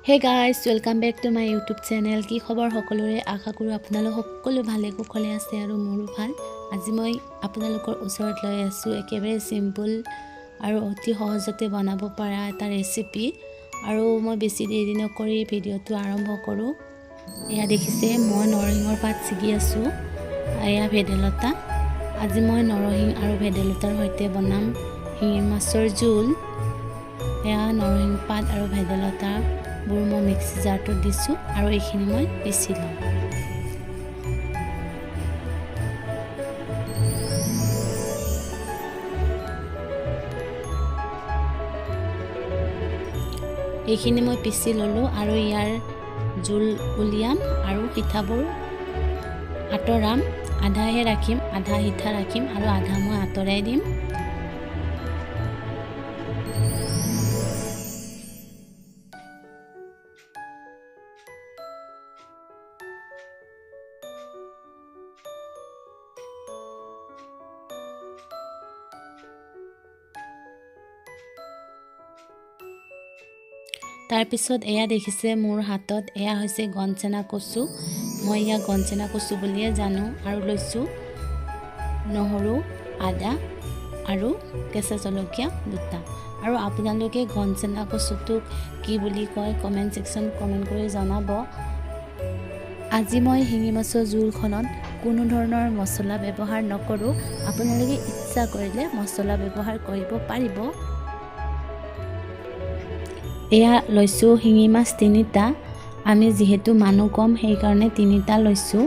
Hey guys, welcome back to my YouTube channel. কি খবৰ সকলোৰে আশা কৰো আপোনালোক সকলো ভালে কুশলে আছে আৰু মোৰো ভাল। আজি মই আপোনালোকৰ ওচৰত লৈ আছো একেবাৰে সিম্পল আৰু অতি সহজতে বনাব পৰা এটা ৰেচিপি আৰু মই বেছি দেৰি নকৰি ভিডিওটো আৰম্ভ কৰো। এয়া দেখিছে মই নৰসিংহৰ পাত ছিগি আছো। এয়া ভেদাইলতা। আজি মই নৰসিংহ আৰু ভেদাইলতাৰ সৈতে বনাম শিঙি মাছৰ জোল। এয়া নৰসিংহ পাত আৰু ভেদাইলতা বুৰ মই মিক্সি জাৰটো দিছো আৰু এইখিনি মই পিছি লম। এইখিনি মই পিছি ললো আৰু ইয়াৰ জোল উলিয়াম আৰু পিঠাবোৰ আতৰাম। আধাহে ৰাখিম, আধা হিঠা ৰাখিম আৰু আধা মই আতৰাই দিম। তাৰ পিছত এয়া দেখিছে মোৰ হাতত এয়া হৈছে গনচেনা কচু। মই ইয়া গনচেনা কচু বুলিয়ে জানো আৰু লৈছো নহৰু, আদা আৰু কেঁচা জলকীয়া দুটা। আৰু আপোনালোকে গনচেনা কচুটো কি বুলি কয় কমেন্ট সেকশন কমেন্ট কৰি জনাব। আজি মই শিঙি মাছৰ জোলখনত কোনো ধৰণৰ মছলা ব্যৱহাৰ নকৰো। আপোনালোকে ইচ্ছা কৰিলে মছলা ব্যৱহাৰ কৰিব পাৰিব। এয়া লৈছো শিঙি মাছ 3টা। আমি যেহেতু মানুহ কম সেই কাৰণে 3টা লৈছো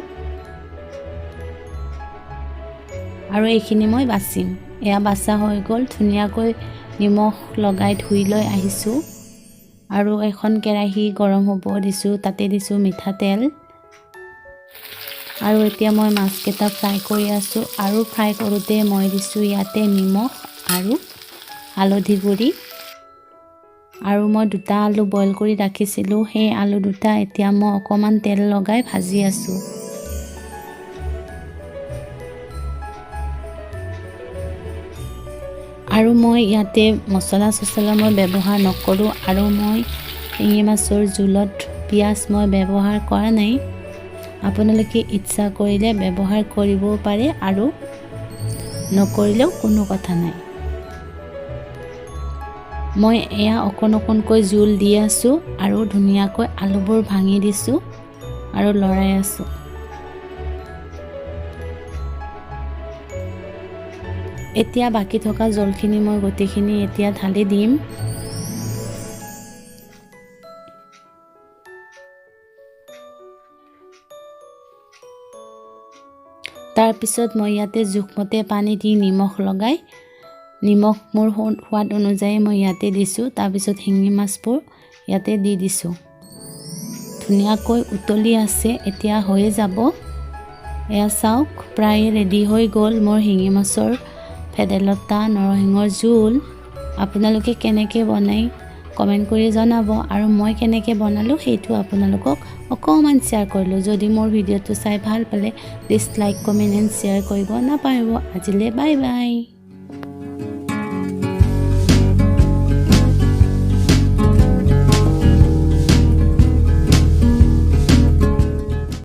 আৰু এইখিনি মই বাছিম। এয়া বাছা হৈ গ'ল। ধুনীয়াকৈ নিমখ লগাই ধুই লৈ আহিছো আৰু এখন কেৰাহী গৰম হ'ব দিছো। তাতে দিছো মিঠাতেল আৰু এতিয়া মই মাছকেইটা ফ্ৰাই কৰি আছো আৰু ফ্ৰাই কৰোতে মই দিছো ইয়াতে নিমখ আৰু হালধি গুড়ি আৰু মই 2টা আলু বইল কৰি ৰাখিছিলো। সেই আলু 2টা এতিয়া মই অকমান তেল লগাই ভাজি আছো। আৰু মই ইয়াতে মছলা মই ব্যৱহাৰ নকৰো আৰু মই শিঙি মাছৰ জোলত পিয়াজ মই ব্যৱহাৰ কৰা নাই। আপোনালোকে ইচ্ছা কৰিলে ব্যৱহাৰ কৰিব পাৰে আৰু নকৰিলেও কোনো কথা নাই। মই এয়া অকণকৈ জোল দি আছো আৰু ধুনীয়াকৈ আলুবোৰ ভাঙি দিছো আৰু লৰাই আছো। এতিয়া বাকি থকা জলখিনি মই গোটেইখিনি এতিয়া ঢালি দিম। তাৰ পিছত মই ইয়াতে জোখমতে পানী দি নিমখ লগাই নিমখ মোৰ সোৱাদ অনুযায়ী মই ইয়াতে দিছো। তাৰ পিছত শিঙি মাছবোৰ ইয়াতে দি দিছো। ধুনীয়াকৈ উতলি আছে, এতিয়া হৈ যাব। এয়া চাওক প্ৰায় ৰেডি হৈ গ'ল মোৰ শিঙি মাছৰ ভেদাইলতা নৰসিংহৰ জোল। আপোনালোকে কেনেকৈ বনাই কমেন্ট কৰি জনাব আৰু মই কেনেকৈ বনালো সেইটো আপোনালোকক অকমান শ্বেয়াৰ কৰিলো। যদি মোৰ ভিডিওটো চাই ভাল পালে please like comment and share কৰিব নাপাহৰিব। আজিলৈ বাই বাই।